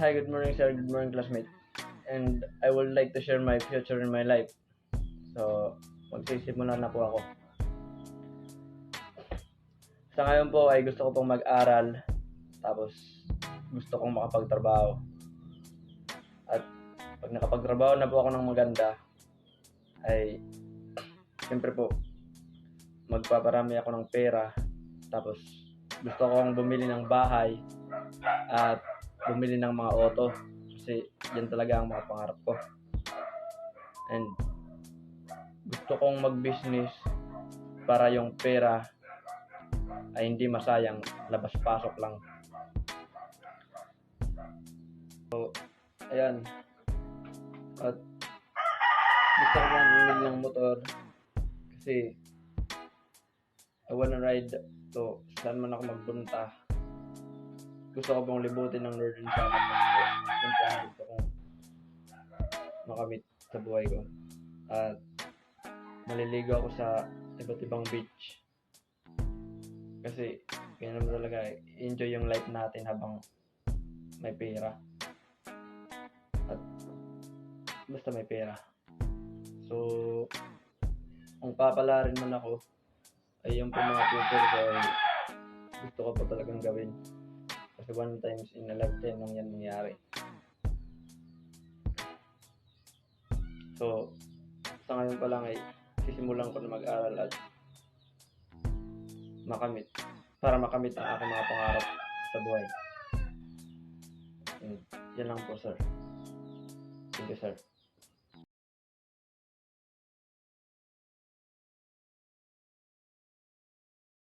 Hi, good morning sir, good morning classmate. And I would like to share my future in my life. So, magsisimula na po ako. Sa ngayon po ay gusto ko pong mag-aral, tapos gusto kong makapagtrabaho. At pag nakapagtrabaho na po ako ng maganda, ay siyempre po, magpaparami ako ng pera. Tapos gusto kong bumili ng bahay at bumili ng mga auto. Kasi yan talaga ang mga pangarap ko. And gusto kong mag-business para yung pera ay hindi masayang, labas-pasok lang. So, ayan. At gusto ko lang bumili ng motor kasi I wanna ride to saan man ako magpunta. Gusto ko pong libutin ng Northern Samar. Siyempre, gusto kong makamit sa buhay ko. At maliligo ako sa iba't ibang beach. Kasi kaya naman talaga enjoy yung life natin habang may pera. At basta may pera. So, kung papalarin man ako, ay yung mga future ko ay gusto ko pa talagang gawin. Kasi one times in a lifetime lang yan nangyari. So, sa ngayon pa lang ay sisimulan ko na mag-aral at para makamit ang aking mga pangarap sa buhay. And yan lang po, sir. Thank you, sir.